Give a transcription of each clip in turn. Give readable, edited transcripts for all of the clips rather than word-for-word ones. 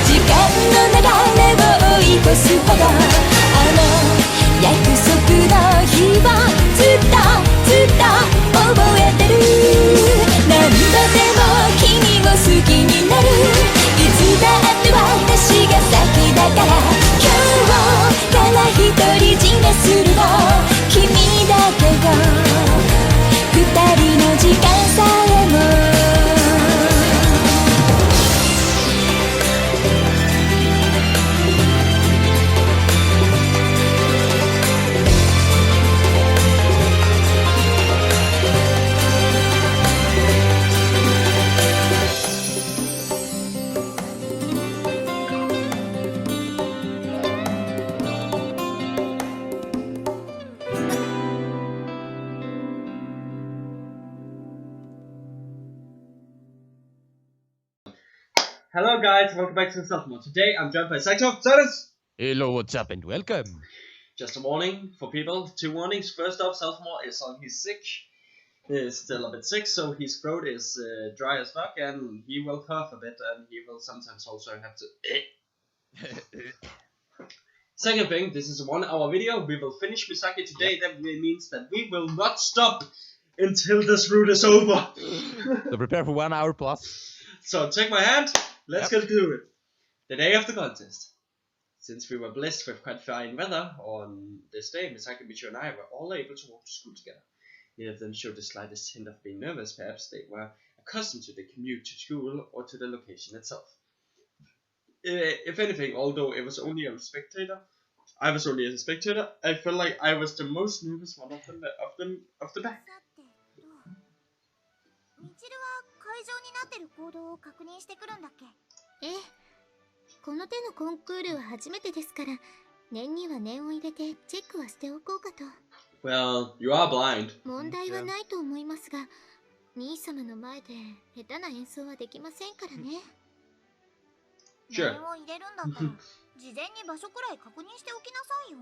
時間の流れを追い越すほど約束の日をずっと覚えてる何度でも君を好きになるいつだって私が先だから今日から独り占めするの君だけど二人の時間さえもHello guys, welcome back to Salthemor. Today I'm joined by Salth. Hello, what's up and welcome. Just a warning for people, 2 warnings. First off, Salthemor is on his sick. He's still a bit sick, so his throat is dry as fuck and he will cough a bit and he will sometimes also have to... Second thing, this is a 1 hour video. We will finish Misaki today. That means that we will not stop until this route is over. So prepare for 1 hour plus. So take my hand. Let's get to it. The day of the contest. Since we were blessed with quite fine weather on this day, Misaki, Michi and I were all able to walk to school together. Neither of them showed the slightest hint of being nervous. Perhaps they were accustomed to the commute to school or to the location itself. If anything, although it was only a spectator, I was only a spectator, I felt like I was the most nervous one of the back. 会場になってる行動を確認してくるんだっけ？ええ。この手のコンクールは初めてですから、念には念を入れてチェックはしておこうかと。Well, you are blind. 問題はないと思いますが、兄様の前で下手な演奏はできませんからね。念を入れるんだったら、事前に場所くらい確認しておきなさいよ。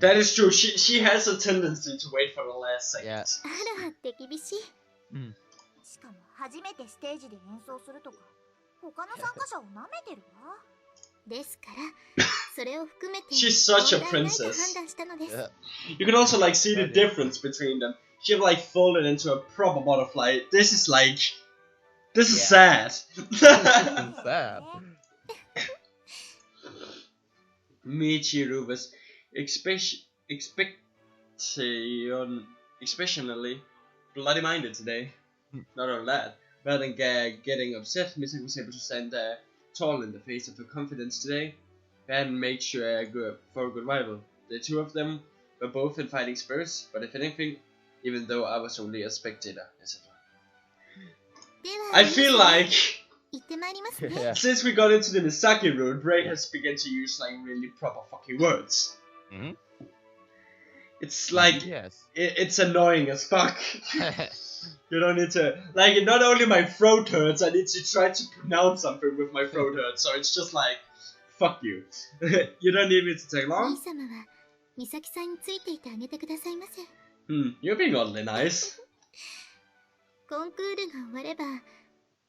That is true. She has a tendency to wait for the last second. Yeah. あら、手厳しい。しかも初めてステージで演奏するとか他の参加者を舐めてるわですからそれを含めて She's such a princess. You can also like see the difference between them. She like folded into a proper butterfly. This is sad. Sad. Michiru was exceptionally bloody-minded today. Not only that, rather than getting upset, Misaki was able to stand there tall in the face of her confidence today and make sure for a good rival. The two of them were both in fighting spirits, but if anything, even though I was only a spectator, etc. I feel like since we got into the Misaki route, Ray has begun to use like really proper fucking words. It's like it's annoying as fuck. You don't need to like. Not only my throat hurts, I need to try to pronounce something with my throat hurts. So it's just like, fuck you. You don't need me to take long. You're being oddly nice. コンクールが終われば、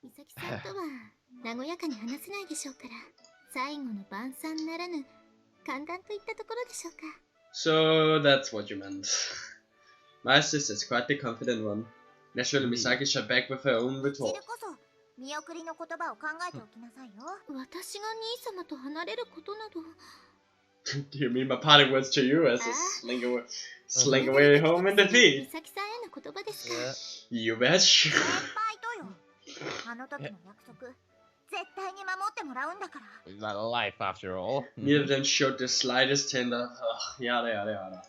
美咲さんとは和やかに話せないでしょうから、最後の晩餐ならぬ歓談といったところでしょうか。So that's what you meant. My sister's quite the confident one. Naturally, Misaki shot back with her own retort. 見送りの言葉を考えておきなさいよ。私が兄様と離れることなど。Do you mean my parting words to you as I sling away home in defeat? 美咲さんへの言葉ですか。You bet. 先輩とよ。あの時の約束、絶対に守ってもらうんだから。It's not a life after all. Neither of them showed the slightest hint of yada yada yada.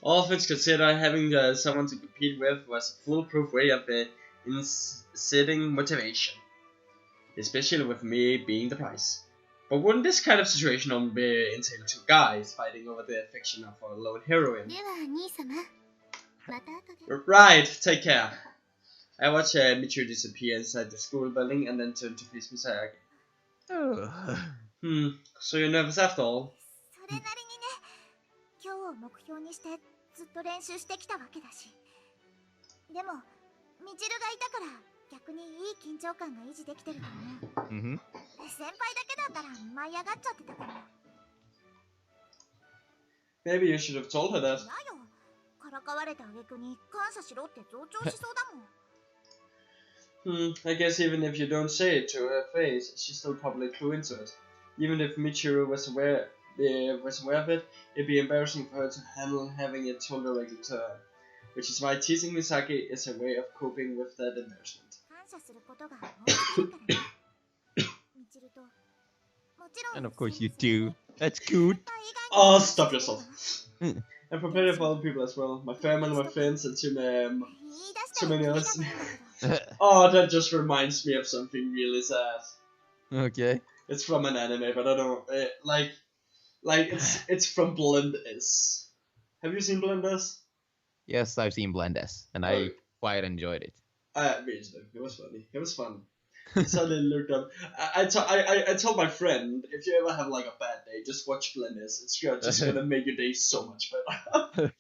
All things considered, having someone to compete with was a foolproof way of inciting motivation, especially with me being the prize. But wouldn't this kind of situation only entail 2 guys fighting over the affection of a lone heroine? Right, take care. I watched Michiru disappear inside the school building and then turn to face Misaki. So you're nervous after all? それなりにね、今日を目標にしてずっと練習してきたわけだし。でも、みちるがいたから逆にいい緊張感が維持できてると思う。先輩だけだったら舞い上がっちゃってたかも。 Maybe you should have told her that. 嫌よ。からかわれた挙句に感謝しろって増長しそうだもん。I guess even if you don't say it to her face, she still probably flew into it. Even if Michiru was aware of it, it'd be embarrassing for her to handle having it told directly to her. Which is why teasing Misaki is a way of coping with that embarrassment. 感謝することが多すぎるからね。みちると。もちろん And of course you do. That's good. Oh, stop yourself. I'm prepared for other people as well. My family, my friends, and too many others. Oh, that just reminds me of something really sad. Okay. It's from an anime, but I don't like it's from Blend S. Have you seen Blend S? Yes, I've seen Blend S, and I quite enjoyed it. Me too. It was funny. It was fun. I suddenly looked up. I told my friend, if you ever have like a bad day, just watch Blend S. It's just gonna make your day so much better.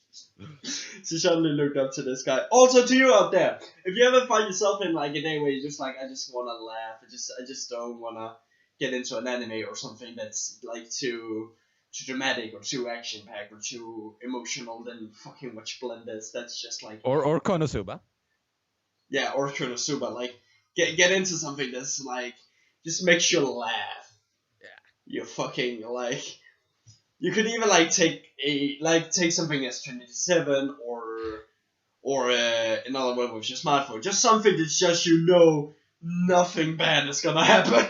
She suddenly looked up to this guy. Also to you out there, if you ever find yourself in like a day where you're just like, I just wanna laugh, I just don't wanna get into an anime or something that's like too dramatic or too action packed or too emotional, then fucking watch Blend S. That's just like Or Konosuba. yeah, or Konosuba, like get into something that's like just makes you laugh. Yeah. You fucking like you could even like take something as 27 or another one with your smartphone. Just something that's just nothing bad is gonna happen.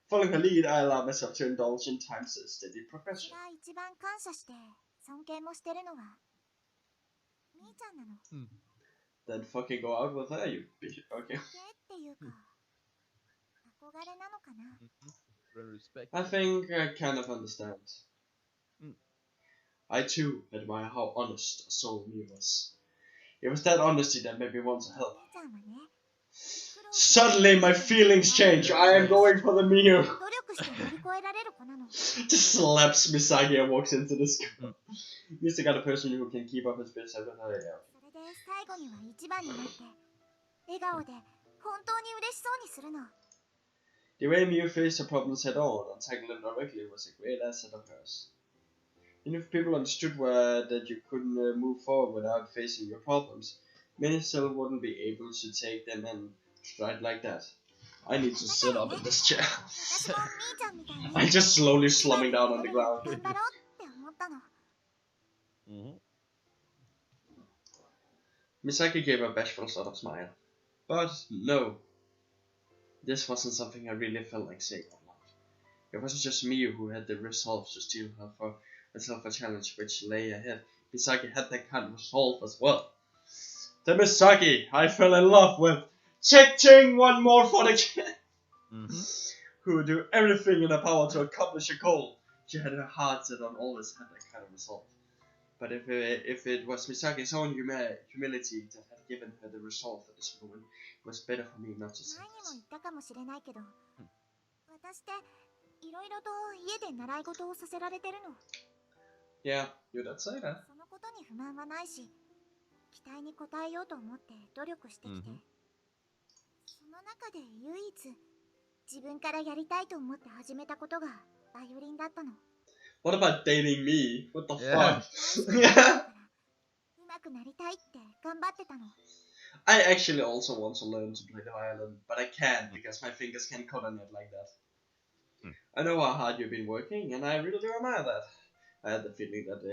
Following her lead, I allowed myself to indulge in time's steady 私 progression. が一番感謝して尊敬もしてるのはみーちゃんなの。 Then fucking go out with her, you bitch. Okay. 尊敬っていうか憧れなのかな。 Respect. I think I kind of understand. I too admire how honest a soul Miu was. It was that honesty that made me want to help. みーちゃんはね。 Suddenly my feelings change. I am going for the Miu. 努力して乗り越えられる子なの。 Just slaps Misagi and walks into the school. He's the kind of person who can keep up his best with her. Yeah. それで最後には一番になって笑顔で本当に嬉しそうにするの。 The way Miu faced her problems head on and tackled them directly was a great asset of hers. And if people understood that you couldn't move forward without facing your problems, many still wouldn't be able to take them in straight like that. I need to sit up in this chair. 私もみーちゃんみたいに I'm just slowly slumming down on the ground. 頑張ろうって思ったの。 Misaki gave a bashful sort of smile. But no, this wasn't something I really felt like saying out loud. It wasn't just me who had the resolve to steal her for herself a challenge which lay ahead. Misaki had that kind of resolve as well. The Misaki I fell in love with. Ching one more for the kid. Who would do everything in her power to accomplish a goal. She had her heart set on always had that kind of resolve. But if it was Misaki's own humility that had given her the resolve for this moment, it was better for me not to say 前にも this. 言ったかもしれないけど、私っていろいろと家で習い事をさせられてるの。 Yeah, you did say that. そのことに不満はないし、期待に応えようと思って努力してきて、その中で唯一自分からやりたいと思って始めたことがバイオリンだったの。 What about dating me? What the Yeah. fuck? うまくなりたいって頑張ってたの。 I actually also want to learn to play the violin, but I can't because my fingers can't coordinate like that. I know how hard you've been working, and I really do admire that. I had the feeling that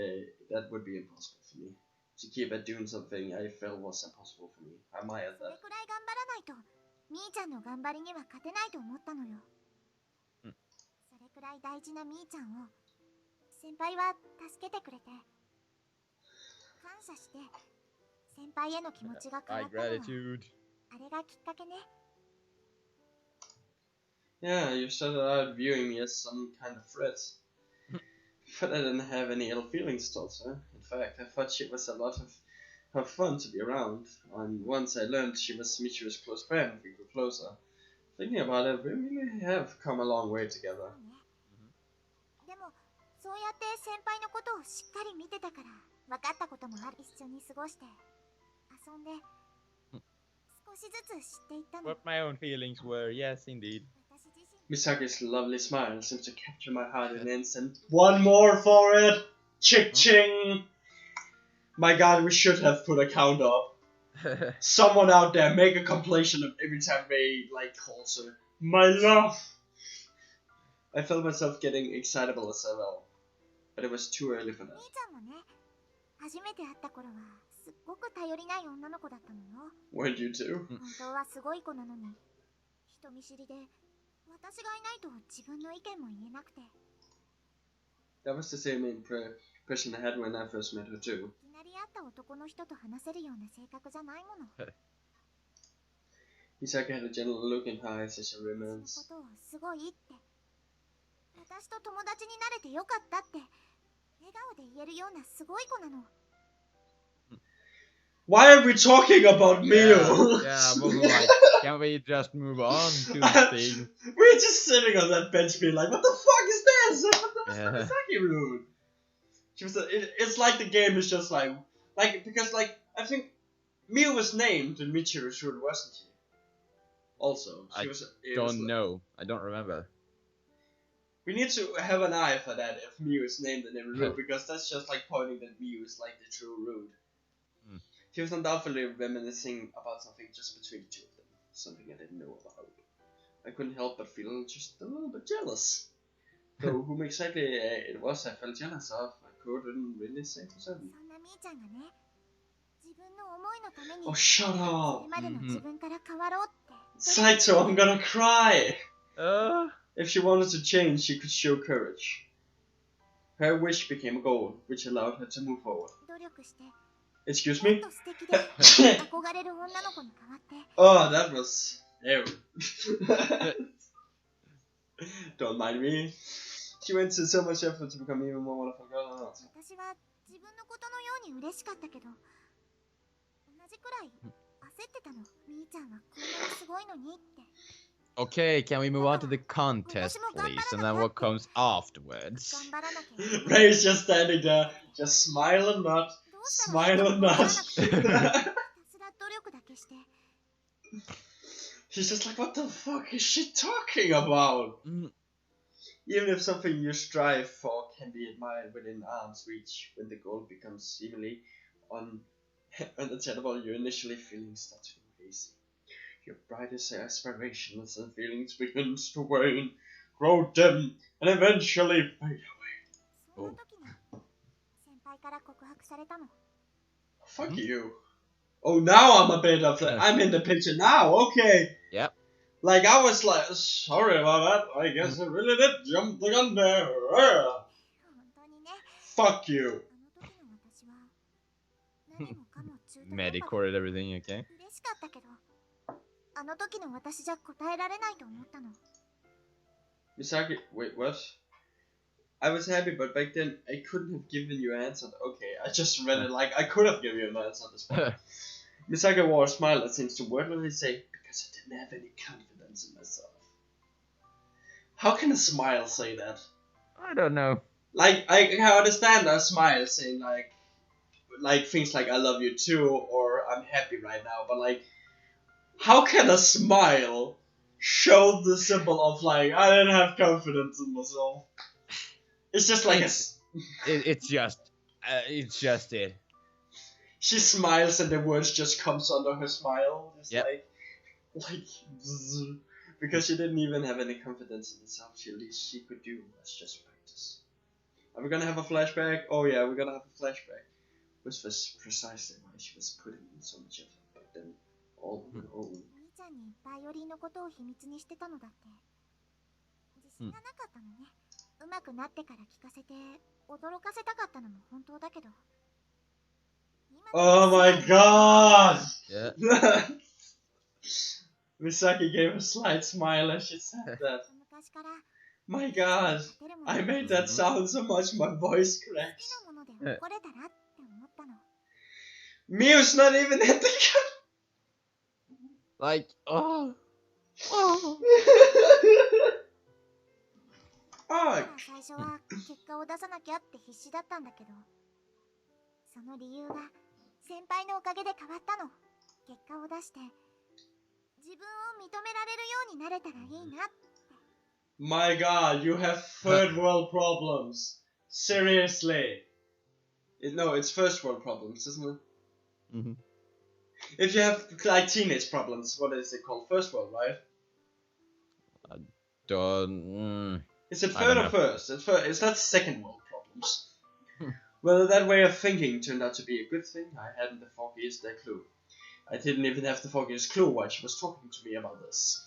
that would be impossible for me. To keep at doing something I felt was impossible for me. I admired それ that. くらい頑張らないとみーちゃんの頑張りには勝てないと思ったのよ。それくらい大事なみーちゃんを先輩は助けてくれて、感謝して先輩への気持ちが変わ My ったのは gratitude. あれがきっかけね。 Yeah, you started out viewing me as some kind of threat. But I didn't have any ill feelings towards her. In fact, I thought she was a lot of fun to be around. And once I learned she was Michiru's close friend, we grew closer. Thinking about it, we really have come a long way together. でもそうやって先輩のことをしっかり見てたから分かったこともある。一緒に過ごして遊んで少しずつ知っていったの。 What my own feelings were, yes, indeed. Misaki's lovely smile seems to capture my heart in an instant. One more for it! Ching! My god, we should have put a count up. Someone out there make a compilation of every time they like calls her my love. I felt myself getting excitable as well, but it was too early for that. 兄ちゃんもね、初めて会った頃はすっごく頼りない女の子だったのよ。 Weren't you too? 本当はすごい子なのに、人見知りで私がいないと自分の意見も言えなくて。 That was the same impression I had when I first met her too. いきなり会った男の人と話せるような性格じゃないもの。 Misaki had a gentle look in her eyes as she その reminisced. ことをすごいって、私と友達になれてよかったって笑顔で言えるようなすごい子なの。 Why are we talking about Miu? Yeah, but like, can we just move on to the thing? We're just sitting on that bench being like, what the fuck is this? What the Yeah. fuck is Misaki rude? She was. It's like the game is just like because like I think Miu was named in Michiru's route, wasn't she? Also, she I was. Don't know. I don't remember. We need to have an eye for that if Miu is named in every route because that's just like pointing that Miu is like the true route. She was undoubtedly reminiscing about something just between the two of them, something I didn't know about. I couldn't help but feel just a little bit jealous. Though whom exactly it was I felt jealous of, I couldn't really say for certain. そんなみーちゃんがね、自分の思いのために Oh, shut そ up! れまでの自分から変わろうって。 Saito, I'm gonna cry! Uh, If she wanted to change, she could show courage. Her wish became a goal, which allowed her to move forward. 努力して、 Excuse もっ me? と素敵で憧れる女の子に変わって。 Oh, that was... Ew. Don't mind me. She went to so much effort to become even more wonderful girl than us. 私は自分のことのように嬉しかったけど、同じくらい焦ってたの。みーちゃんはこんなにすごいのにって。 okay, can we move on to the contest, please? And then what comes afterwards? 頑張らなきゃいけない。 Ray's just standing there, just smile and nod, どうしたらいい smile か and わから nod. なくて、ひたすら努力だけして。 She's just like, what the fuck is she talking about? Even if something you strive for can be admired within arm's reach, when the goal becomes seemingly unattainable, your initially feelings start to go hazy. Your brightest aspirations and feelings begins to wane, grow dim, and eventually fade away. そんな時に先輩から告白されたの。 Fuck you. Oh, now I'm a bit of the, I'm in the picture now, okay. Yep. Like, I was like, sorry about that, I guess I really did jump the gun there. 本当にね、 Fuck you. あの時の私は何もかも中途半端 Matt で recorded everything, okay? 嬉しかったけど、あの時の私じゃ答えられないと思ったの。 Misaki, wait, what? I was happy, but back then I couldn't have given you an answer. Okay, I just read it like I could have given you an answer at this point. Misaki wore a smile that seems to wordlessly say, because I didn't have any confidence in myself. How can a smile say that? I don't know. Like, I can understand a smile saying like things like I love you too, or I'm happy right now, but like, how can a smile show the symbol of like, I didn't have confidence in myself? It's just like It's just it. she smiles and the words just comes under her smile. Just Yep. like zzz. Because she didn't even have any confidence in herself. At least she could do was just practice. Are we gonna have a flashback? Oh yeah, we're gonna have a flashback. Which was precisely why she was putting in so much effort back then. All on her own. みーちゃんにバイオリンのことを秘密にしてたのだって。自信がなかったのね。上手くなってから聞かせて驚かせたかったのも本当だけど。 Oh my god! Yeah. Misaki gave a slight smile as she said that. 昔から My god, I made that sound so much my voice 好 cracked. きなもので怒れたらって思ったの。 Miu's not even at the Like, oh. gun. だから最初は結果を出さなきゃって必死だったんだけど、その理由が先輩のおかげで変わったの。結果を出して自分を認められるようになれたらいいなって。My god, you have third world problems. Seriously. No, it's first world problems, isn't it? Mm-hmm. If you have like teenage problems, what is it called? First world, right? Is it I third don't or know. first? It's not second world problems. Well, that way of thinking turned out to be a good thing. I hadn't the foggiest clue. I didn't even have the foggiest clue why she was talking to me about this.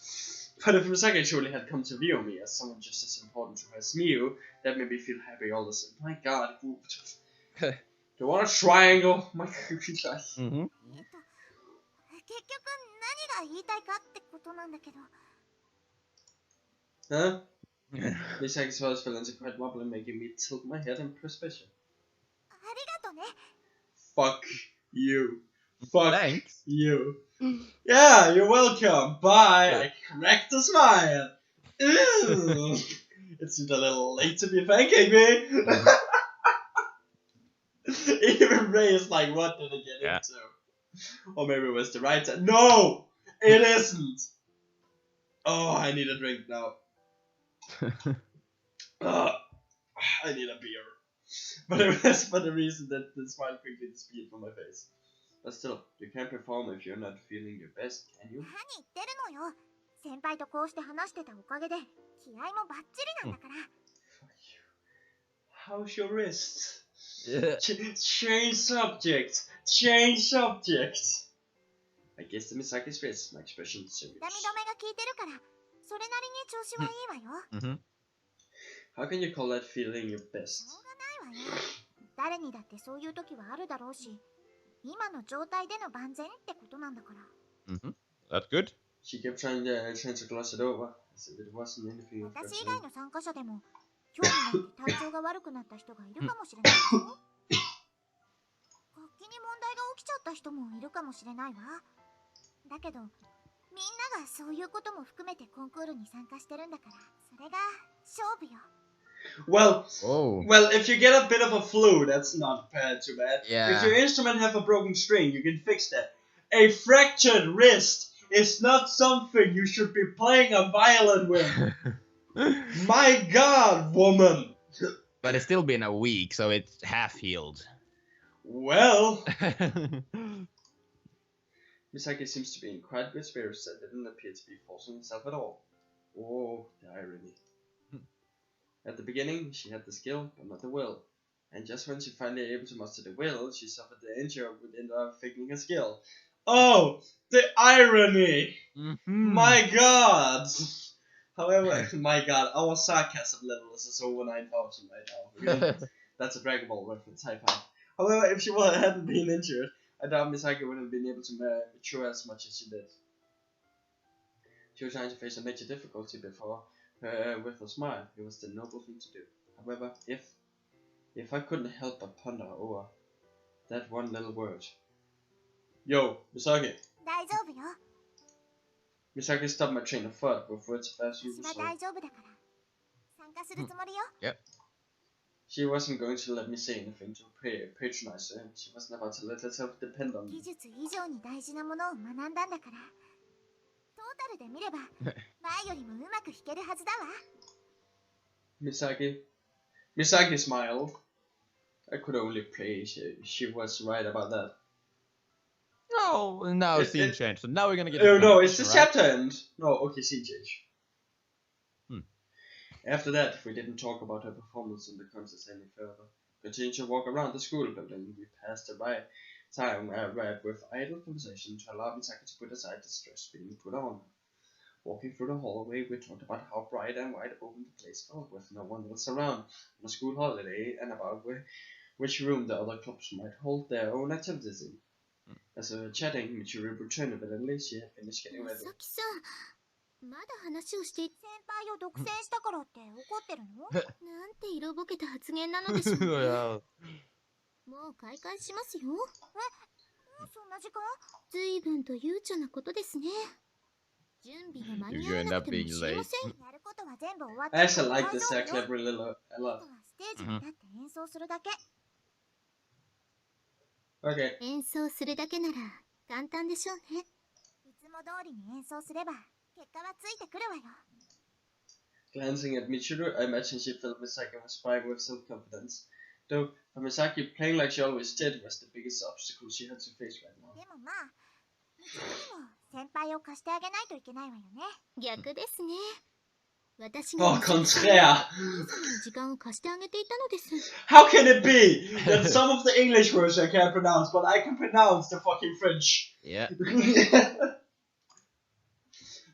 But if Misaki truly had come to view me as someone just as important to her as Miu, that made me feel happy all the same. My god. Do you want a triangle? My god. Mm-hmm. 結局何が言いたいかってことなんだけど。 Huh? Misaki's voice fell into quite wobbly, making me tilt my head in perspiration. ありがとね。 Fuck you. Fuck Thanks. you. Yeah, you're welcome. Bye. I cracked a smile. Ew. It's a little late to be thanking me. Even Ray is like, what did I get into? Or maybe it was the right time. No! It isn't! Oh, I need a drink now. I need a beer. But it was for the reason that the smile quickly disappeared from my face. But still, you can't perform if you're not feeling your best, can you? 何言ってるのよ。先輩とこうして話してたおかげで気合もバッチリなんだから。 How's your wrist? Yeah. Change subject. Change subject. I guess the Misaki's face, my expression serious. 痛み止めが効いてるからそれなりに調子はいいわよ。 Mm-hmm. How can you call that feeling your し best? ょうがないわよ。誰にだってそういう時はあるだろうし、今の状態での万全ってことなんだから。 Mm-hmm. That's good. She kept trying to gloss it over, as if it wasn't anything of 私以 concern. 外の参加者でも今日になって体調が悪くなった人がいるかもしれないでしょ。楽器に問題が起きちゃった人もいるかもしれないわ。だけどみんながそういうことも含めてコンクールに参加してるんだから、それが勝負よ。 Well, Oh. well, if you get a bit of a flu, that's not too bad. Yeah. If your instrument have a broken string, you can fix that. A fractured wrist is not something you should be playing a violin with. My god, woman! But it's still been a week, so it's half healed. Well, Misaki seems to be in quite good spirits and didn't appear to be forcing herself at all. Oh, the irony. At the beginning, she had the skill, but not the will. And just when she finally able to muster the will, she suffered the injury within faking her skill. Oh, the irony! Mm-hmm. My god! However, my god, our sarcasm level is over 9,000 right now. Really? That's a Dragon Ball reference, high five. However, if she hadn't been injured, I doubt Misaki would have been able to mature as much as she did. She was trying to face a major difficulty before with a smile. It was the noble thing to do. However, if I couldn't help but ponder over that one little word. Yo, Misaki. 大丈夫よ。 Misaki stopped my train of thought with words of 私 absolute は soul. 大丈夫だから。参加するつもりよ。 She wasn't going to let me say anything to patronize her. She wasn't about to let herself depend on me. 技術以上に大事なものを学んだんだから。トータルで見れば前よりもうまく弾けるはずだわ。 Misaki smiled. I could only play. She was right about that. No, now scene change. So now we're gonna get. Oh no, it's the right? chapter end. No, okay, scene change. Hmm. After that, we didn't talk about her performance in the contest any further. Continued to walk around the school building. We passed the right time with idle conversation to allow Misaki to put aside the stress being put on. Walking through the hallway, we talked about how bright and wide open the place felt with no one else around on a school holiday, and about which room the other clubs might hold their own activities in. As we were chatting, Michiru returned evidently. She had finished getting ready. さきさん、まだ話をしてい先輩を独占したからって怒ってるの？なんて色ぼけた発言なのでしょうね。 Yeah. もう開会しますよ。そんな時間？ずいぶんと悠長なことですね。準備が間に合わなくても知りません。やることは全部終わって I actually like 大 this 丈夫よ。 clever little あとはステージに立って演奏するだけ。 Okay. 演奏するだけなら簡単でしょうね。いつも通りに演奏すれば結果はついてくるわよ。Glancing at Michiru, I imagine she felt Misaki was sprightly with self-confidence. Though, for Misaki, playing like she always did was the biggest obstacle she had to face right now. でもまあみちるにも先輩を貸してあげないといけないわよね。逆ですね。私 Oh, が美咲さんに contraire! 兄様の時間を貸してあげていたのです。 How can it be that some of the English words I can't pronounce, but I can pronounce the fucking French? Yeah.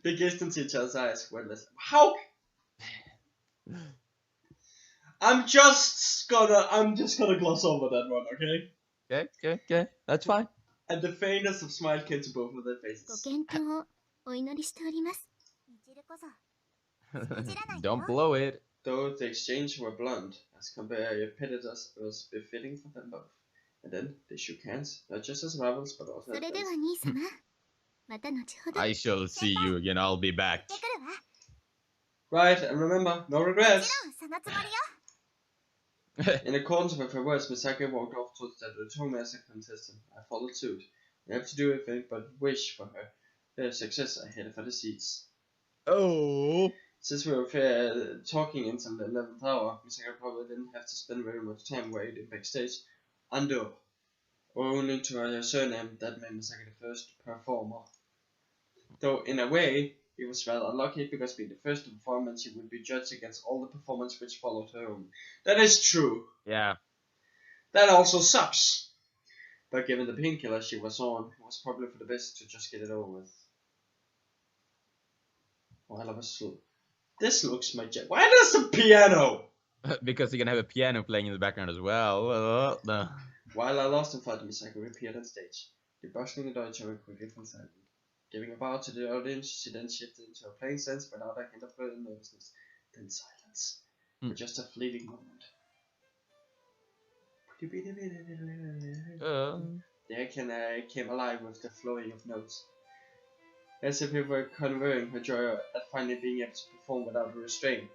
They gazed into each other's eyes, wordless. How? I'm just gonna gloss over that one, okay? Okay. That's fine. And the faintest of smile came to both of their ご faces. 健闘をお祈りしております。みちるこそ Don't blow it. Though the exchange were blunt, as competitors, it was befitting for them both. And then they shook hands, not just as rivals, but also そ as れでは friends. 兄様、また後ほど。 I shall see you again. I'll be back. 行ってくるわ。 Right, and remember, no もち regrets! ろんそのつもりよ。 In accordance with her words, Misaki walked off towards the return as a contestant. I followed suit. I have to do anything but wish for her their success. I headed for the seats. Oh. Since we were talking until the 11th hour, Misaki probably didn't have to spend very much time waiting backstage. Ando. Owing to her surname, that made Misaki the first performer. Though, in a way, he was rather unlucky because being the first to perform meant she would be judged against all the performances which followed her own. That is true. Yeah. That also sucks. But given the painkiller she was on, it was probably for the best to just get it over with. While I was slow. This looks majestic. Why does the piano? Because you're gonna have a piano playing in the background as well. No. While I lost in thought, Misaki reappeared on stage. The bustling Deutsche were quickly from silent. Giving a bow to the audience, she then shifted into her playing sense without a hint of nervousness. Then silence. For just a fleeting moment. The air came alive with the flowing of notes. As if it were conveying her joy at finally being able to perform without restraint.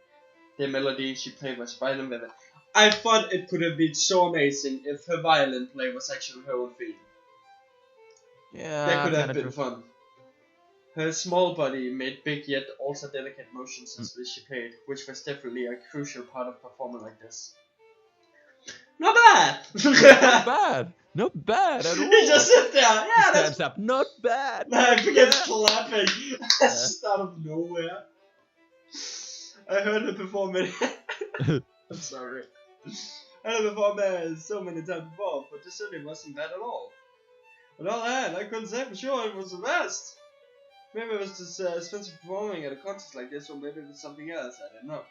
The melody she played was bright and vivid. I thought it could have been so amazing if her violin play was actually her own theme. Yeah. That could have kinda been true. fun. Her small body made big yet also delicate motions as she played, which was definitely a crucial part of performing like this. Not bad! Not bad. Not bad at all. He just sit there, yeah, He that's stands up. Not bad. I began clapping just out of nowhere. I heard her perform it. I'm sorry. I heard her perform it so many times before, but this certainly wasn't bad at all. On the other hand, I couldn't say for sure it was the best. Maybe it was just expensive performing at a contest like this, or maybe it was something else, I don't know.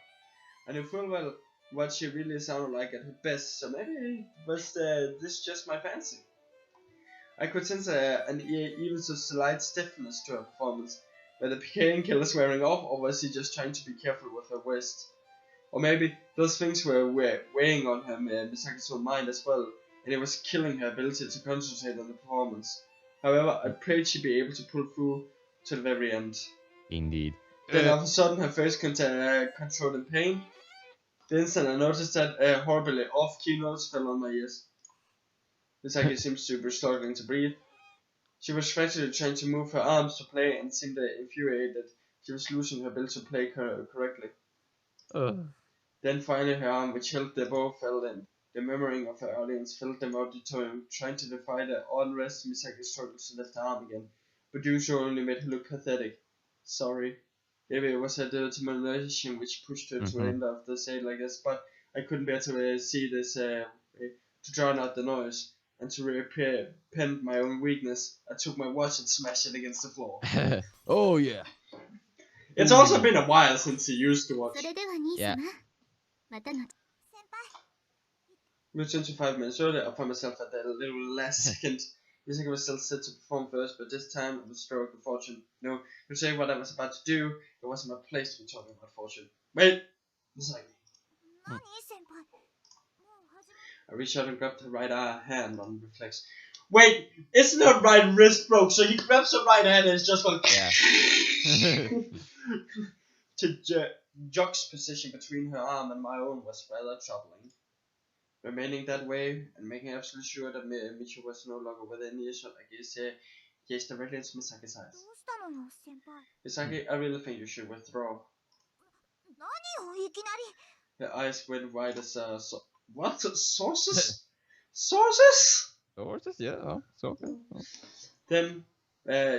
I knew full well what she really sounded like at her best, so maybe was this just my fancy. I could sense an even so slight stiffness to her performance. Whether the painkillers wearing off, or was she just trying to be careful with her waist? Or maybe those things were weighing on her Misaki's own mind as well, and it was killing her ability to concentrate on the performance. However, I prayed she'd be able to pull through to the very end. Indeed. Then all of a sudden her face controlled in pain. The instant I noticed that horribly off-key notes fell on my ears. Misaki seems to be struggling to breathe. She was frantically trying to move her arms to play and seemed infuriated that she was losing her ability to play correctly. Then finally her arm, which held the bow, fell in. The murmuring of her audience filled the auditorium, trying to defy the unrest. Misaki struggled to lift her arm again, but doing so only made her look pathetic. Sorry. Maybe it was her determination which pushed her to the end of the stage like this, but I couldn't bear to see this to drown out the noise. And to repent my own weakness, I took my watch and smashed it against the floor. Oh yeah. It's also been a while since he used to watch. それでは兄様、また後。先輩 Returned to 5 minutes earlier, I found myself at the little last second. Misaki was still set to perform first, but this time it was stroke of fortune. No, to say what I was about to do, it wasn't my place to be talking about fortune. Wait! Misaki. 何先輩もう始め I reached out and grabbed her right hand on reflex. Wait! Isn't her right wrist broke? So he grabs her right hand and it's just like... Yeah. To juxtaposition between her arm and my own was rather troubling. Remaining that way and making absolutely sure that Michu was no longer within earshot, I gazed directly into Misaki's eyes. どうしたのよ先輩 Misaki, I really think you should withdraw. 何いきなり Her eyes went wide as what? Sources? Sources? Sources, yeah. Oh, sources. Oh. Then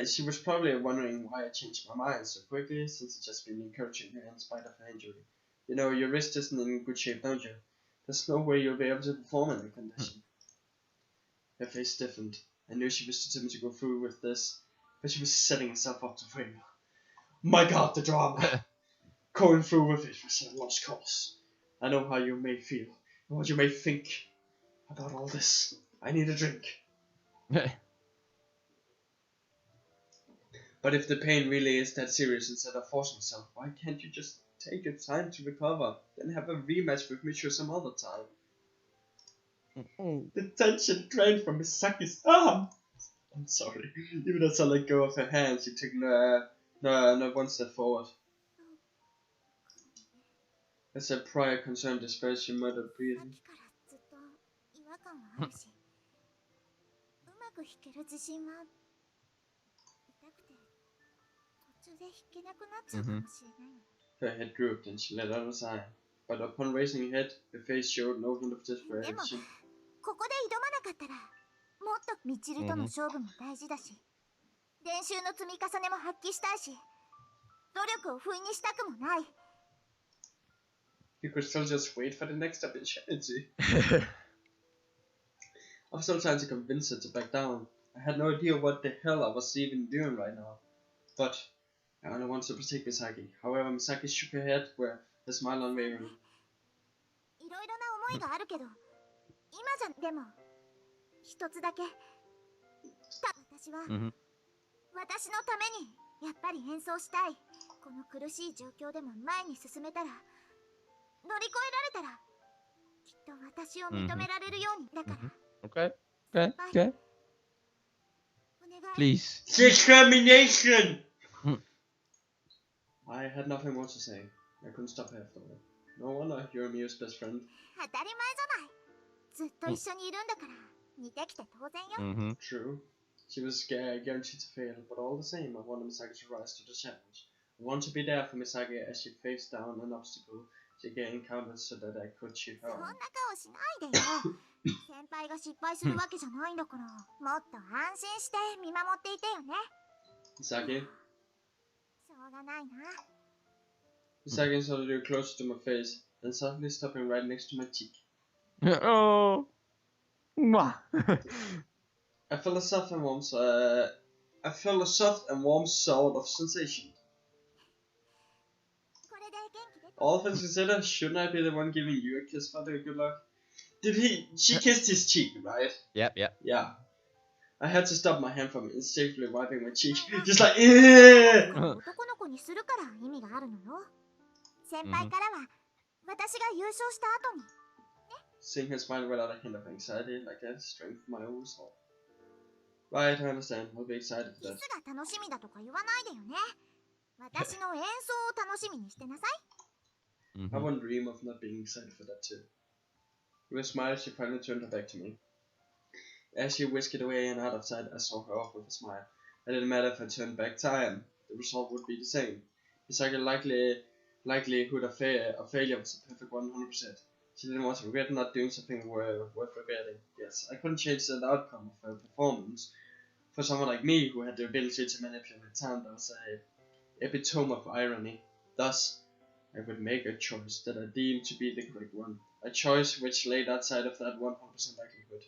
she was probably wondering why I changed my mind so quickly, since I'd just been encouraging her in spite of her injury. You know, your wrist isn't in good shape, don't you? There's no way you'll be able to perform in that condition. Her face stiffened. I knew she was determined to go through with this, but she was setting herself up to fail. My God, the drama! Going through with it was a lost cause. I know how you may feel, and what you may think about all this. I need a drink. But if the pain really is that serious instead of forcing yourself, why can't you just take your time to recover, then have a rematch with Micho some other time? The tension drained from Misaki's arm. I'm sorry. Even as I let go of her hand, she took no one step forward. As her prior concern dispersed, she muttered さっ breathing. きからずっと違和感はあるし、うまく弾ける自信は痛くて途中で弾けなくなっちゃうかもしれないの。 Her head drooped and she let out a sigh. But upon raising her head, her face showed no hint of でも desperation. ここで挑まなかったらもっとミチルとの勝負も大事だし、練習の積み重ねも発揮したいし、努力を不意にしたくもない。 You could still just wait for the next opportunity. I was still trying to convince her to back down. I had no idea what the hell I was even doing right now. But I only wanted to protect Misaki. However, Misaki shook her head with a smile unwavering. いろいろな思いがあるけど、今じゃでも一つだけ。私は、私のためにやっぱり演奏したい。この苦しい状況でも前に進めたら、乗り越えられたら、きっと私を認められるように。だから、 Okay, okay, okay. お願い。 Please. Discrimination! I had nothing more to say. I couldn't stop her after all. No wonder you're Miu's best friend. 当たり前じゃない。ずっと一緒にいるんだから、似てきて当然よ。 True. She was guaranteed to fail, but all the same, I wanted Misaki to rise to the challenge. I want to be there for Misaki as she faced down an obstacle she encountered so that I could cheer そ her んな on. 顔しないでよ。先輩が失敗するわけじゃないんだから、もっと安心して見守っていてよね。 Misaki? しょうがないな。 Misaki started to closer to my face, then suddenly stopping right next to my cheek. Oh. Mwah. I felt a soft and warm sort of sensation. これで元気で。 All things considered, shouldn't I be the one giving you a kiss for the good luck? She kissed his cheek, right? Yep, yep. Yeah. I had to stop my hand from instinctively wiping my cheek. Just like, eh! 男の子にするから意味があるのよ。先輩からは、私が優勝した後に。 Seeing her smile without a hint of anxiety, like a strength of my own resolve. Right, I understand. I'll be excited for キ that. スが楽しみだとか言わないでよね。私の演奏を楽しみにしてなさい。 I wouldn't dream of not being excited for that too. With a smile, she finally turned her back to me. As she whisked away and out of sight, I saw her off with a smile. It didn't matter if I turned back time. The result would be the same. It's like a likelihood of failure was a perfect 100%. She didn't want to regret not doing something worth regretting. Yes, I couldn't change the outcome of her performance. For someone like me, who had the ability to manipulate time, that was a epitome of irony. Thus, I would make a choice that I deemed to be the correct one. A choice which laid outside of that 100% likelihood.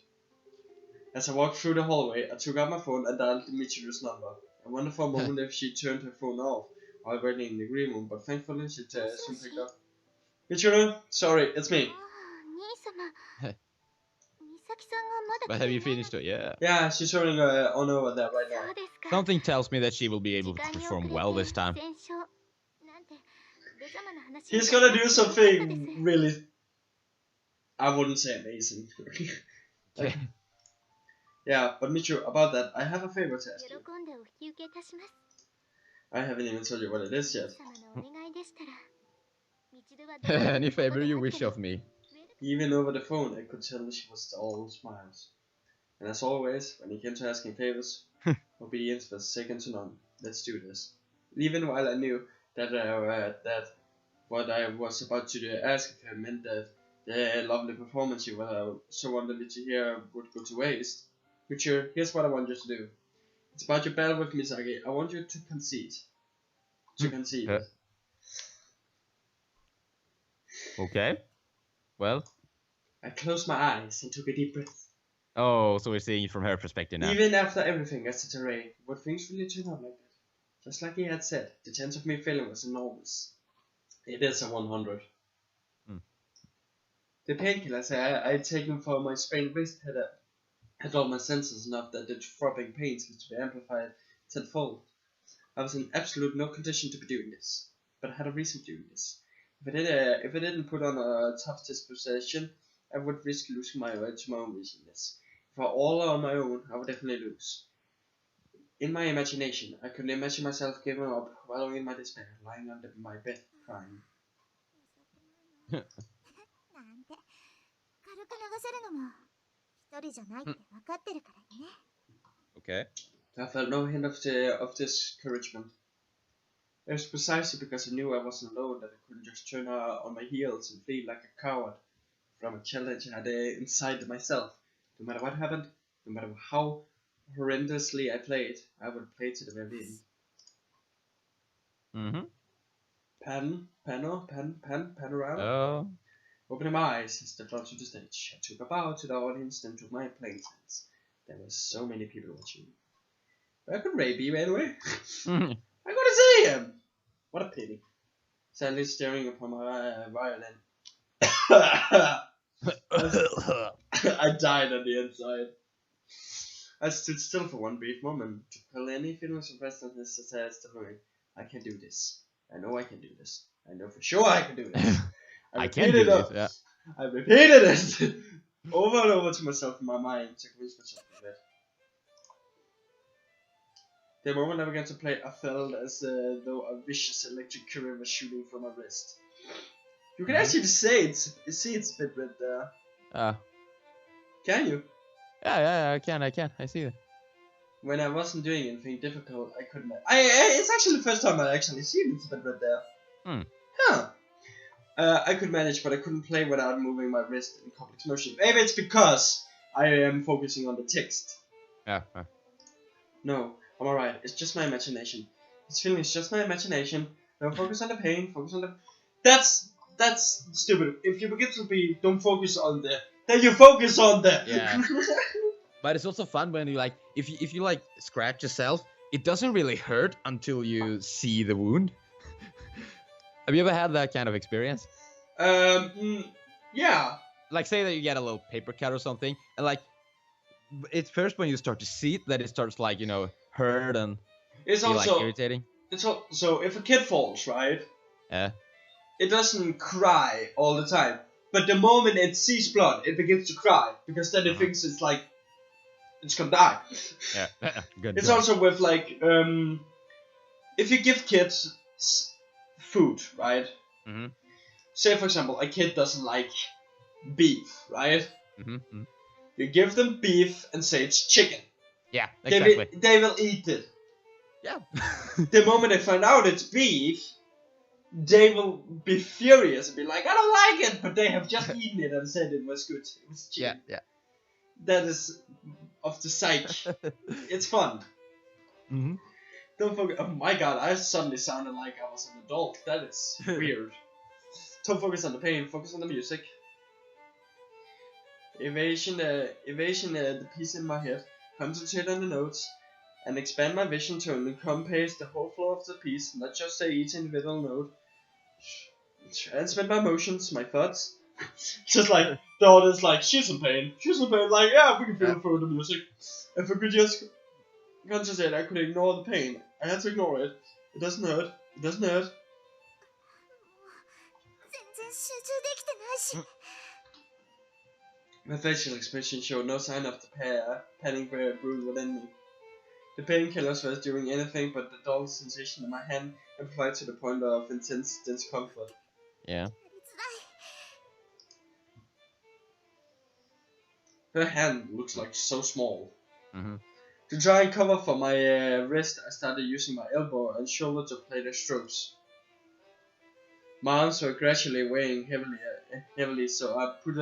As I walked through the hallway, I took out my phone and dialed Michiru's number. I wondered for a moment if she turned her phone off while waiting in the green room, but thankfully she soon picked up. Michiru, sorry, it's me. 兄様。美咲さんがまだ But have you finished it? Yeah. Yeah, she's turning on over there right now. そうですか。 Something tells me that she will be able to perform well this time. He's gonna do something really, I wouldn't say amazing. Okay. Yeah, but Michiru, about that, I have a favor to ask 喜 you. んでお引き受けいたします。 I haven't even told you what it is yet. 様のお願いでしたら、みちるはどこで Any favor you wish of me. Even over the phone, I could tell she was all smiles. And as always, when it came to asking favors, obedience was second to none. Let's do this. Even while I knew that what I was about to ask if him meant that the lovely performance you were so wanted to hear would go to waste. Future, here's what I want you to do. It's about your battle with Misaki. I want you to concede. Concede. Okay. Well. I closed my eyes and took a deep breath. Oh, so we're seeing it from her perspective now. Even after everything I said to Ray, would things really turn out like that? Just like he had said, the chance of me failing was enormous. It is a 100. The painkillers I'd taken for my sprained wrist had all my senses enough that the throbbing pains was to be amplified tenfold. I was in absolute no condition to be doing this, but I had a reason for doing this. If I didn't put on a tough disposition, I would risk losing my way to my own reasonableness. If I all on my own, I would definitely lose. In my imagination, I could imagine myself giving up, wallowing in my despair, lying under my bed, crying. なんて軽く流せるのも一人じゃないって分かってるからね。 Okay. I felt no hint of discouragement. It was precisely because I knew I wasn't alone that I couldn't just turn on my heels and flee like a coward from a challenge I had inside myself. No matter what happened, no matter how horrendously I played, I would play to the very end. Pan around. Oh. Opening my eyes, I stepped onto the stage. I took a bow to the audience, then took my playing stance. There were so many people watching me. Where could Ray be anyway? I gotta see him! What a pity. Sadly staring upon my violin. I died on the inside. I stood still for one brief moment, to feel any feelings of restlessness as I asked the Ray, I can do this. I know I can do this. I know for sure I can do this. I can do this, yeah. I repeated it over and over to myself in my mind to convince myself of it. The moment I began to play, I felt as though a vicious electric current was shooting from my wrist. You can actually see it's a bit red there. Can you? Yeah, I can. I see it. When I wasn't doing anything difficult, I couldn't. It's actually the first time I actually seen it's a bit red there. Huh. I could manage, but I couldn't play without moving my wrist in complex motion. Maybe it's because I am focusing on the text. Yeah. No, I'm alright. It's just my imagination. This feeling is just my imagination. Don't focus on the pain. Focus on the. That's stupid. If you begin to be, don't focus on the. Then you focus on the. Yeah. But it's also fun when you like, if you like scratch yourself, it doesn't really hurt until you see the wound. Have you ever had that kind of experience? Yeah. Like, say that you get a little paper cut or something, and like, it's first when you start to see it that it starts like, hurt and it's feel also like irritating. It's so if a kid falls, right? Yeah. It doesn't cry all the time, but the moment it sees blood, it begins to cry because then it thinks it's like it's gonna die. Yeah. Good. It's also with like if you give kids food, right? Mm-hmm. Say for example, a kid doesn't like beef, right? Mm-hmm. You give them beef and say it's chicken. Yeah, exactly. They will eat it. Yeah. The moment they find out it's beef, they will be furious and be like, I don't like it, but they have just eaten it and said it was good. It was chicken. Yeah. That is of the psyche. It's fun. Mm-hmm. Don't forget. Oh my god, I suddenly sounded like I was an adult. That is weird. Don't focus on the pain. Focus on the music. Evasion the piece in my head. Concentrate on the notes. And expand my vision to encompass the whole flow of the piece, not just say each individual note. Transmit my emotions, my thoughts. Just like the audience, like she's in pain. Like yeah, we can feel it through the music. If I could just concentrate, I could ignore the pain. I had to ignore it. It doesn't hurt. It doesn't hurt. 全然集中できてないし。 My facial expression showed no sign of the panic brewed within me. The painkillers was doing anything but the dull sensation in my hand amplified to the point of intense discomfort. Yeah. Her hand looks like so small. Mm-hmm. To try and cover for my wrist, I started using my elbow and shoulder to play the strokes. My arms were gradually weighing heavily, so I put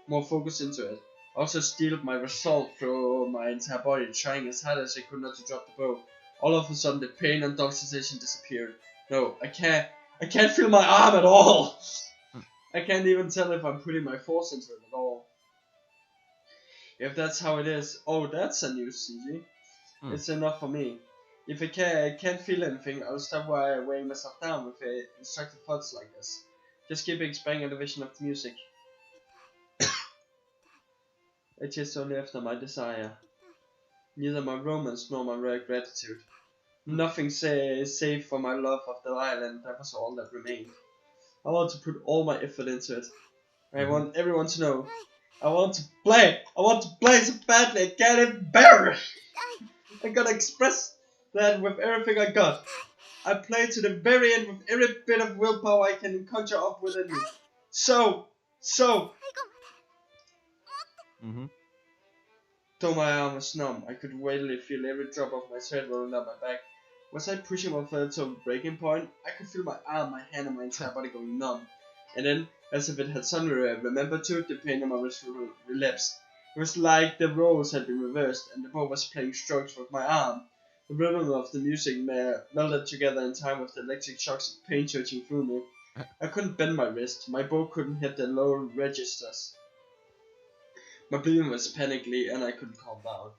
more focus into it. I also steeled my resolve through my entire body, trying as hard as I could not to drop the bow. All of a sudden, the pain and dog sensation disappeared. No, I can't feel my arm at all. I can't even tell if I'm putting my force into it at all. If that's how it is, oh, that's a new CG. It's enough for me. If I can't feel anything, I'll stop weighing myself down with instructive thoughts like this. Just keep expanding the vision of the music. I chased only after my desire. Neither my romance nor my rare gratitude. Nothing save for my love of the island, that was all that remained. I want to put all my effort into it. I want everyone to know. I want to play so badly I can't even bear it. I gotta express that with everything I got. I play to the very end with every bit of willpower I can conjure up within me. So. Though my arm was numb, I could readily feel every drop of my sweat rolling down my back. Was I pushing my further to a breaking point? I could feel my arm, my hand, and my entire body going numb. And then, as if it had suddenly remembered to, the pain in my wrist relapsed. It was like the roles had been reversed, and the bow was playing strokes with my arm. The rhythm of the music melded together in time with the electric shocks of pain surging through me. I couldn't bend my wrist, my bow couldn't hit the lower registers. My breathing was panically, and I couldn't calm down.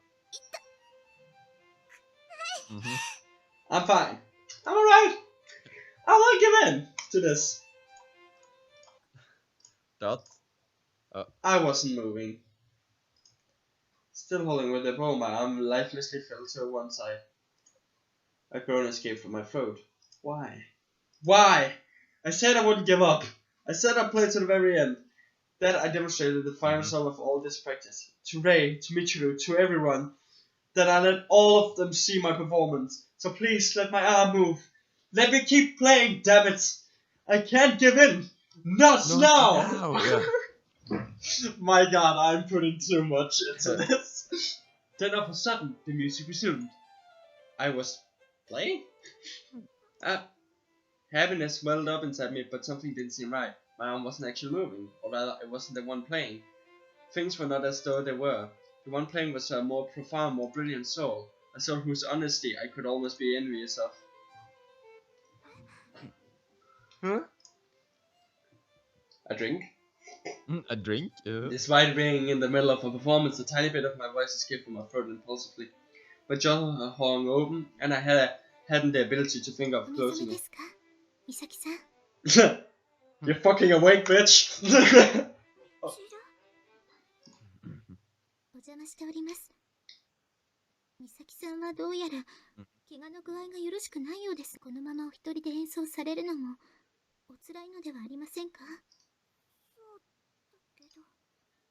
I'm fine. I'm alright. I won't give in to this. I wasn't moving. Still holding with the bow, my arm lifelessly fell to one side. A groan escaped from my throat. Why? Why? I said I wouldn't give up. I said I'd play to the very end. That I demonstrated the final result of all this practice. To Ray, to Michiru, to everyone. That I let all of them see my performance. So please let my arm move. Let me keep playing, damn it. I can't give in. Not now. Yeah. My god, I'm putting too much into this. Then all of a sudden, the music resumed. I was playing? Happiness welled up inside me, but something didn't seem right. My arm wasn't actually moving, or rather, it wasn't the one playing. Things were not as though they were. The one playing was a more profound, more brilliant soul. A soul whose honesty I could almost be envious of. Huh? A drink? A drink? Despite being in the middle of a performance, a tiny bit of my voice escaped from my throat impulsively. My jaw hung open, and I hadn't the ability to think of closing it. You're fucking awake, bitch! お邪魔しております。美咲さんはどうやら怪我の具合がよろしくないようです。このままお一人で演奏されるのもお辛いのではありませんか？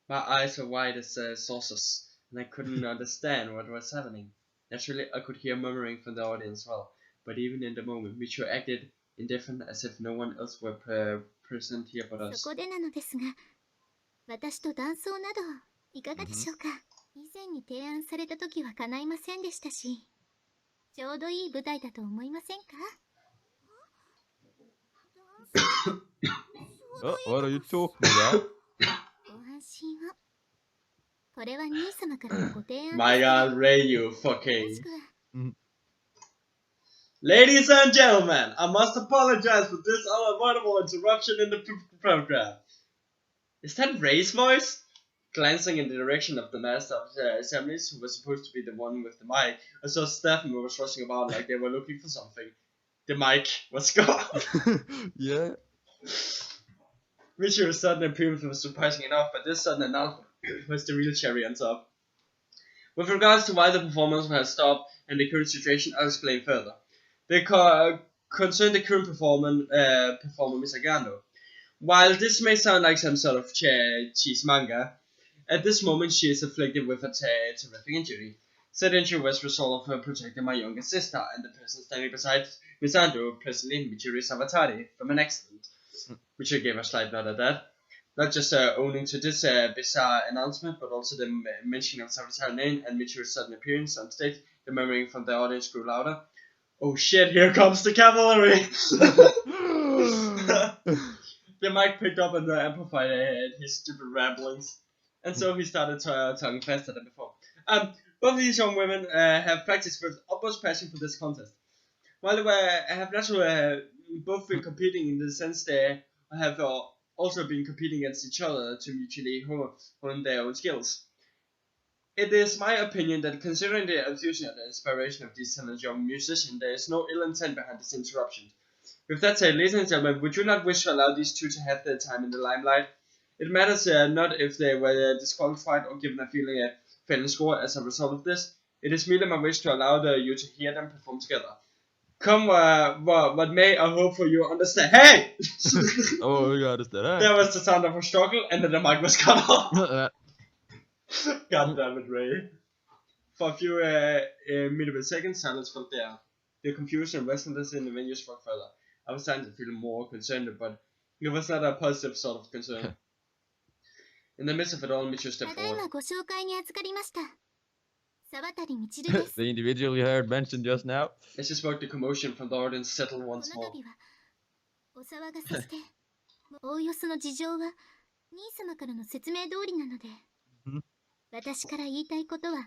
My eyes were wide as saucers, and I couldn't understand what was happening. Naturally, I could hear murmuring from the audience as well, but even in the moment, Michiru acted indifferent as if no one else were present here but us. そこでなのですが、私とダンスをなどいかがでしょうか？以前に提案された時は叶いませんでしたし、ちょうどいい舞台だと思いませんか？ What are you talking about? ご安心を。これは兄様からのご提案。 My god, Ray, you fucking... Ladies and gentlemen, I must apologize for this unavoidable interruption in the program. Is that Ray's voice? Glancing in the direction of the master of the assemblies, who was supposed to be the one with the mic, I saw Salthemor was rushing about like they were looking for something. The mic was gone. Yeah. Michiru's sudden appearance was surprising enough, but this sudden announcement was the real cherry on top. With regards to why the performance has stopped and the current situation, I'll explain further. They concern the current performer, Misagano. While this may sound like some sort of cheese manga, at this moment she is afflicted with a terrific injury. Said injury was a result of her protecting my younger sister and the person standing beside Misando, presently Michiru Savatari, from an accident. Michiru gave a slight nod at that. Not just owning to this bizarre announcement, but also the mentioning of Savatari's name and Michiru's sudden appearance on stage. The murmuring from the audience grew louder. Oh shit, here comes the cavalry! the mic picked up and the amplifier his stupid ramblings, and so he started talking faster than before. Both these young women have practiced with utmost passion for this contest. While they have naturally both been competing in the sense they have also been competing against each other to mutually hone their own skills. It is my opinion that considering the enthusiasm and inspiration of these talented young musicians, there is no ill intent behind this interruption. With that said, ladies and gentlemen, would you not wish to allow these two to have their time in the limelight? It matters not if they were disqualified or given a failing score as a result of this. It is merely my wish to allow you to hear them perform together. Come what may, I hope for you understand. Hey! Oh, you understand. Huh? There was the sound of a struggle, and then the mic was cut off. God damn it, Ray. For a few milliseconds, silence fell there. The confusion and restlessness in the venue struck further. I was starting to feel more concerned, but it was not a positive sort of concern. In the midst of it all, Michu stepped ただいま forward. ご紹介に預かりました沢渡みちるです The individual you heard mentioned just now. As she spoke, the commotion from the audience settled この once more. 度はお騒がせしておおよその事情は兄様からの説明通りなので私から言いたいことはい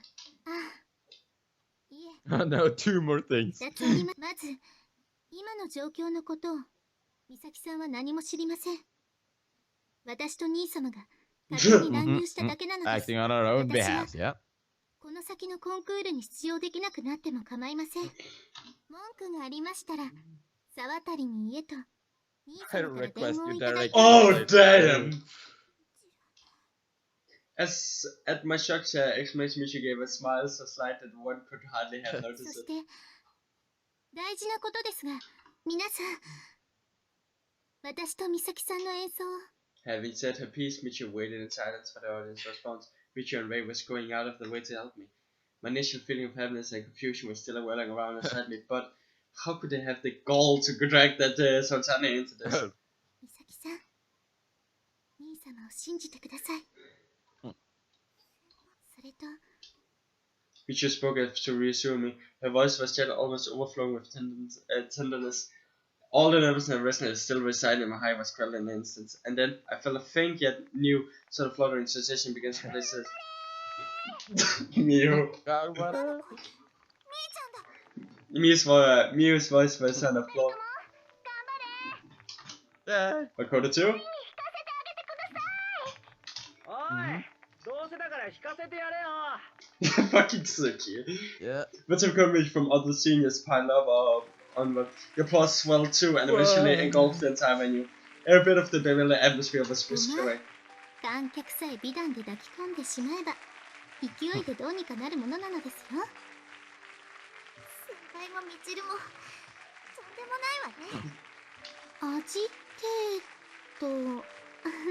え No, two more things. 二つありまず今の状況のことを美咲さんは何も知りません私と兄様が勝手に乱入しただけなのです Acting on our own behalf, yeah. この先のコンクールに出場できなくなっても構いません文句がありましたら沢渡に言えと兄 I 様から request 伝言を you いただい direct. て Oh, damn! As at my shocked exclamation, Michu gave a smile so slight that one could hardly have そ noticed し it. て大事なことですが皆さん私と美咲さんの演奏を Having said her piece, Michu waited in silence for the audience's response. Michu and Ray was going out of the way to help me. My initial feeling of happiness and confusion was still whirling around inside me, but how could they have the gall to drag that Sultana into this? 美咲さん兄様を信じてくださいそれと Michu spoke as to reassure me. Her voice was yet almost overflowing with tenderness. All the nervousness and restlessness still residing in my heart was quelled in an instant, and then I felt a faint yet new sort of fluttering sensation begin to place it. Mew. God, what a... Mew's voice was on the floor. Yeah. What code 2? おい、どうせだから弾かせてやれよ。 Fucking Suki. Yeah. But some coverage from other seniors piled up onward. The applause swelled too and eventually Whoa. engulfed the entire venue. Every bit of the bewildered atmosphere was whisked away. 観客さえ美談で抱き込んでしまえば勢いでどうにかなるものなのですよ先輩もみちるもとんでもないわね味程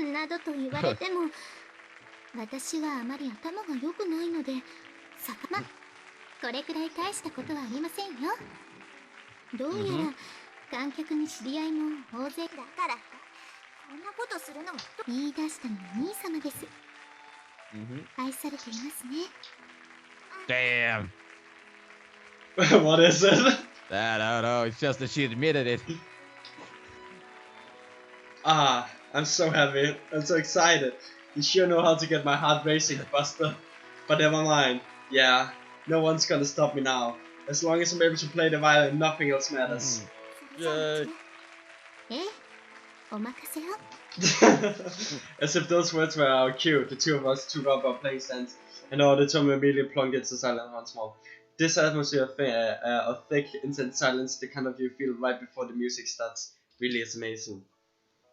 度などと言われても私はあまり頭が良くないのでまこれくらい大したことはありませんよどうやら観客に知り合いも大勢だからこんなことするのも言い出したのは兄様です愛されていますね Damn. What is it? I don't know. It's just that she admitted it. Ah, I'm so happy. I'm so excited. You sure know how to get my heart racing, Buster. But never mind. Yeah, no one's gonna stop me now. As long as I'm able to play the violin, nothing else matters. Yay. ええお任せよ As if those words were our cue, the two of us took up our playing stands, and our auditorium immediately plunged into silence once more. This atmosphere of thick, intense silence, the kind of you feel right before the music starts, really is amazing.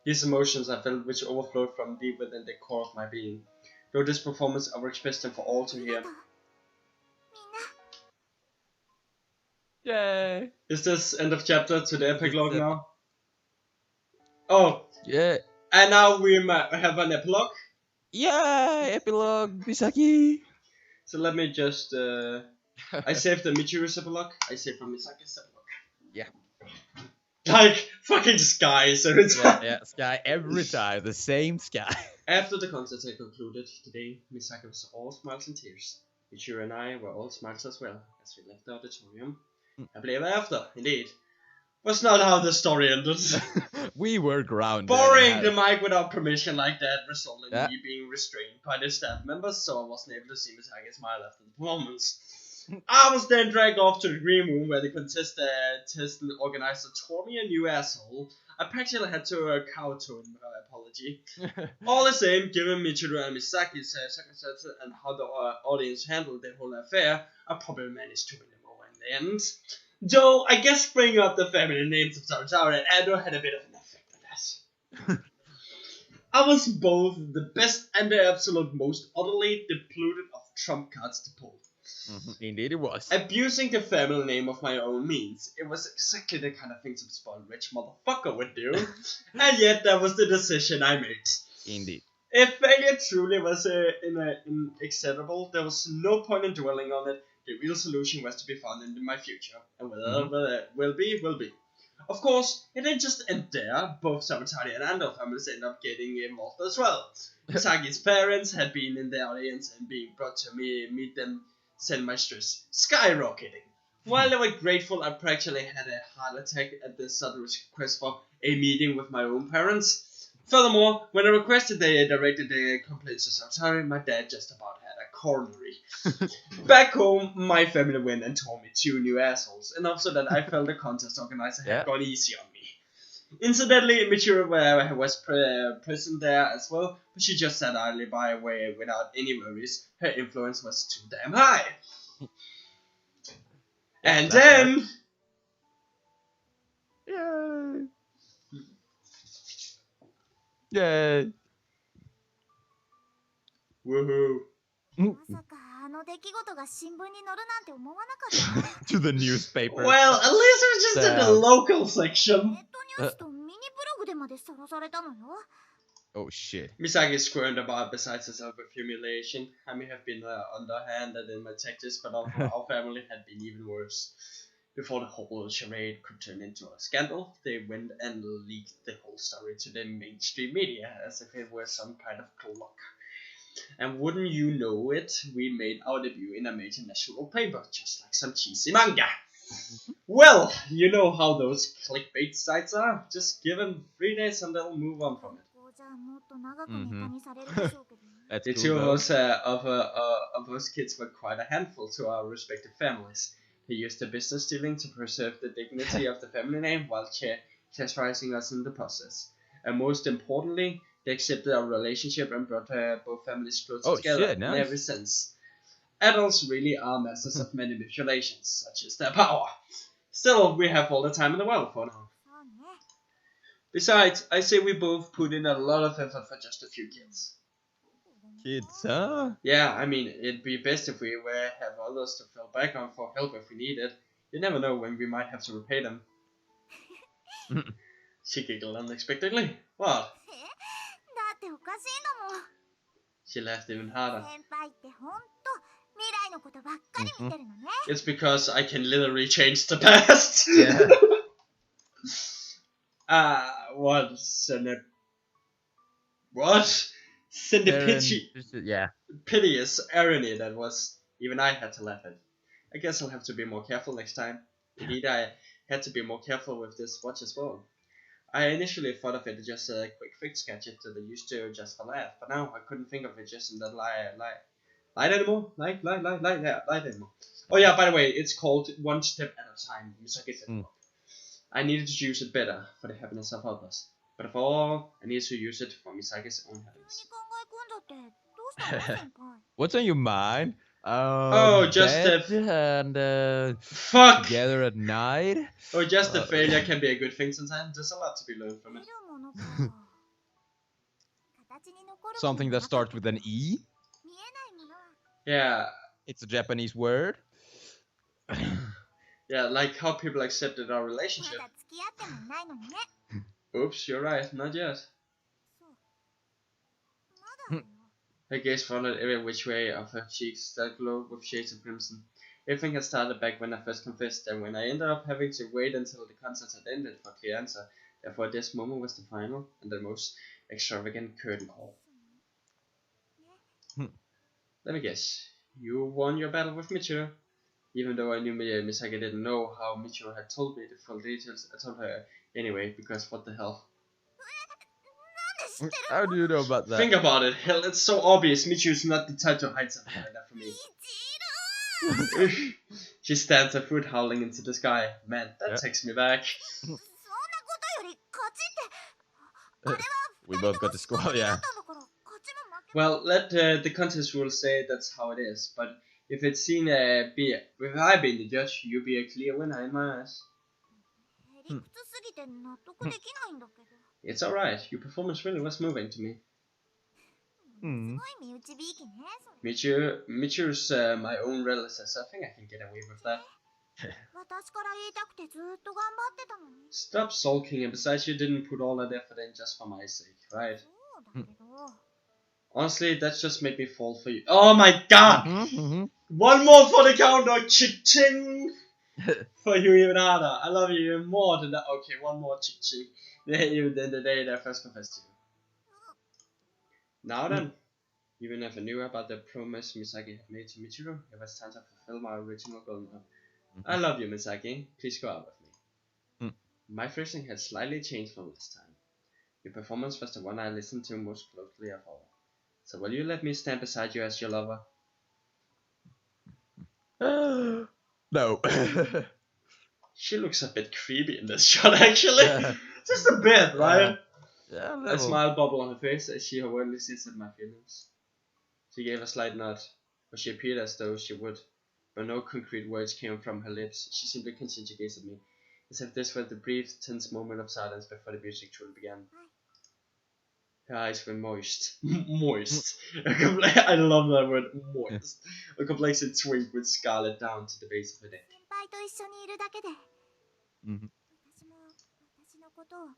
These emotions I felt which overflowed from deep within the core of my being. Through this performance, I will express them for all to hear. Yay. Is this end of chapter to the epilogue now? Oh, Yeah. and now we have an epilogue. Yay. Epilogue. Misaki. So let me just, I saved the Michiru's epilogue, I saved from Misaki's epilogue. Yeah. Like, fucking sky, so it's Yeah, sky every time. The same sky. After the concert had concluded, today Misaki was all smiles and tears. Michiru and I were all smiles as well, as we left the auditorium. Happily ever after, indeed. Was not how the story ended. We were grounded. Borrowing the mic without permission like that resulted in Yeah. me being restrained by the staff members, so I wasn't able to see Misaki smile after the performance. I was then dragged off to the green room where the contestant organizer tore me a new asshole. I practically had to kowtow in her apology. All the same, given Michiru and Misaki's circumstances and how the audience handled the whole affair, I probably managed to win them over in the end. Though, I guess bringing up the family names of Salthemor and Ando had a bit of an effect on that. I was both the best and the absolute most utterly depleted of trump cards to pull. Indeed it was. Abusing the family name of my own means. It was exactly the kind of thing some spoiled rich motherfucker would do. And yet that was the decision I made. Indeed. If failure truly was unacceptable, there was no point in dwelling on it. The real solution was to be found in my future. And whether it will be, will be. Of course, it didn't just end there. Both Sabatari and Ando families ended up getting involved as well. Misaki's parents had been in the audience and being brought to meet them sent my stress skyrocketing. While they were grateful, I practically had a heart attack at the sudden request for a meeting with my own parents. Furthermore, when I requested they directed the complaints to Sabatari, my dad just about had a coronary. Back home, my family went and told me 2 new assholes, enough so that I felt the contest organizer had gone easy on me. Incidentally, Michiru was present there as well, but she just sat idly by away without any worries. Her influence was too damn high. And then... Yay! Yay! Woohoo. まさかあの出来事が新聞に載るなんて思わなかったな。 To the newspaper. Well, at least it was just in the local section. ネットニュースとミニブログでまでさらされたのよ。 Oh shit. Misaki squirmed about besides herself with humiliation. I may have been underhanded in my tactics, but our family had been even worse. Before the whole charade could turn into a scandal, they went and leaked the whole story to the mainstream media as if it were some kind of clock. And wouldn't you know it, we made our debut in a major national paper, just like some cheesy manga. Well, you know how those clickbait sites are. Just give them 3 days and they'll move on from it. こうじゃもっと長くネタにされるでしょうけどね。 That's The cool, two though. of us kids were quite a handful to our respective families. They used the business dealing to preserve the dignity of the family name while chastising us in the process. And most importantly, they accepted our relationship and brought both families closer together shit, nice. in every sense. Adults really are masters of manipulations, such is their power. Still, we have all the time in the world for now. そうね。 Besides, I say we both put in a lot of effort for just a few kids. Kids, huh? Yeah, I mean, it'd be best if we have others to fall back on for help if we need it. You never know when we might have to repay them. She giggled unexpectedly. What? だっておかしいんだもん。 She laughed even harder. 先輩ってほんと未来のことばっかり見てるのね。 It's because I can literally change the past. Yeah. What? What? Yeah. Piteous irony that was. Even I had to laugh at. I guess I'll have to be more careful next time. Indeed, I had to be more careful with this watch as well. I initially thought of it as just a quick fix gadget that I used to just for laugh, but now I couldn't think of it just in that light anymore. Light anymore. Oh yeah, by the way, it's called One Step at a Time. Misaki said. I needed to use it better for the happiness of others. But of all, I needed to use it for Misaki's own 急に happiness. 考え込んじゃってどうしたの先輩。 What's on your mind? Oh, just bed the- and Fuck! together at night. Oh, just the failure can be a good thing sometimes. There's a lot to be learned from 見 it. るものか。形に残るもの Something が that starts with an E. 見えないものは Yeah, It's a Japanese word. yeah, like how people accepted our ま relationship. だ付き合ってもいないのにね。 Oops, you're right, not yet. そう。まだよ。 Her gaze followed every which way of her cheeks that glowed with shades of crimson. Everything had started back when I first confessed, and when I ended up having to wait until the concert had ended for a clear answer. Therefore, this moment was the final and the most extravagant curtain call. Let me guess. You won your battle with Michiru. Even though I knew Misaki didn't know how Michiru had told me the full details, I told her anyway, because what the hell? How do you know about that? Think about it. Hell, it's so obvious. Michiru's not the type to hide something like that from me. She stands her foot howling into the sky. Man, that takes me back. そんなことより勝ちってあれは We both got the score, yeah. だから勝ちも負け Well, let the contest rules say that's how it is. But if it's seen if I being the judge, you be a clear winner in my eyes. へりくつすぎて納得できないんだけど It's alright. Your performance really was moving to me. すごい身内びいきねそれ Michiru's my own relative, so I think I can get away with that. 私から言いたくてずーっと頑張ってたのに Stop sulking, and besides, you didn't put all that effort in just for my sake, right? そうだけど Honestly, that's just made me fall for you. Oh my god! One more for the counter! Ching! For you even harder. I love you even more than that. Okay, one more ching. Even than the day that I first confessed to you. Now then, even if I knew about the promise Misaki had made to Michiru, it was time to fulfill my original goal now. I love you, Misaki. Please go out with me. My phrasing had slightly changed from last time. Your performance was the one I listened to most closely of all. So will you let me stand beside you as your lover? No. She looks a bit creepy in this shot, actually. Yeah. Just a bit, right? Yeah, A smile bubble on her face as she overtly sits at my feelings. She gave a slight nod, but she appeared as though she would, but no concrete words came from her lips. She simply continued to gaze at me, as if this were the brief, tense moment of silence before the music truly began. Her eyes were moist. Moist. I love that word, moist. A complacent twink would scarlet down to the base of her neck. 先輩と一緒にいるだけで Mhm. 私も私のことを好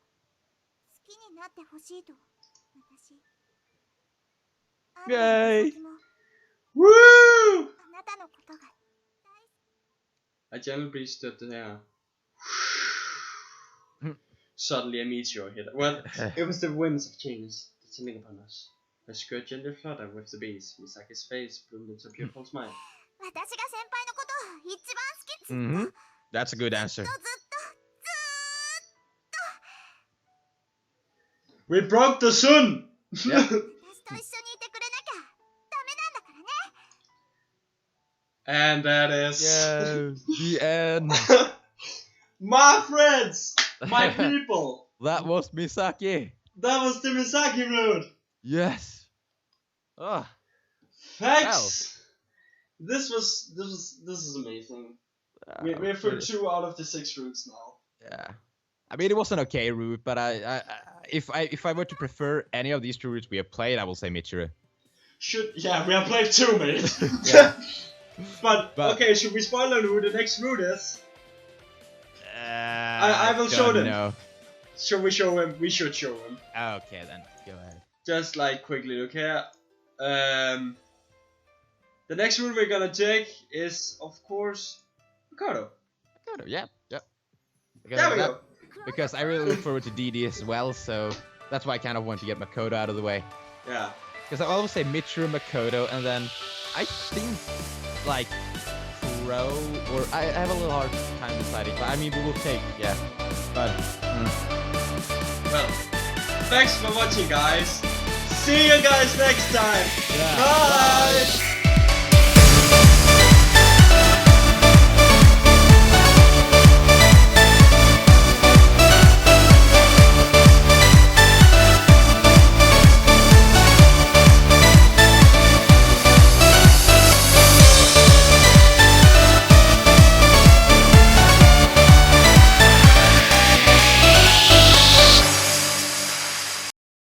きになってほしいと私あんたの先も Woo! あなたのことが A gentle breeze stood there. Suddenly a meteor hit. Well, it was the winds of change descending upon us. Her skirt gently fluttered with the breeze. Misaki's face bloomed into a beautiful smile. 私が先輩のことを一番好きっつった That's a good ず answer. っと We broke the sun! Yep. 私と一緒にいてくれなきゃダメなんだからね And that is... Yeah, the end. My friends! My people! That was Misaki. That was the Misaki route! Yes. Oh, Thanks! This is amazing. We're through 2 out of the 6 routes now. yeah. I mean, it was an okay route, but if I were to prefer any of these 2 routes we have played, I will say Michiru. Yeah, we have played 2, mate. Yeah. but okay, should we spoil who the next route is? I will show them. No. Should we show him? We should show him. Okay, then go ahead. Just like quickly, okay? The next route we're gonna take is, of course, Makoto. Yeah. There we go. Because I really look forward to DD as well, so that's why I kind of want to get Makoto out of the way. Yeah. Because I always say Michiru, Makoto, and then I think like Pro or I have a little hard time deciding. But I mean, we will take, yeah. But Well, thanks for watching, guys. See you guys next time. yeah. Bye.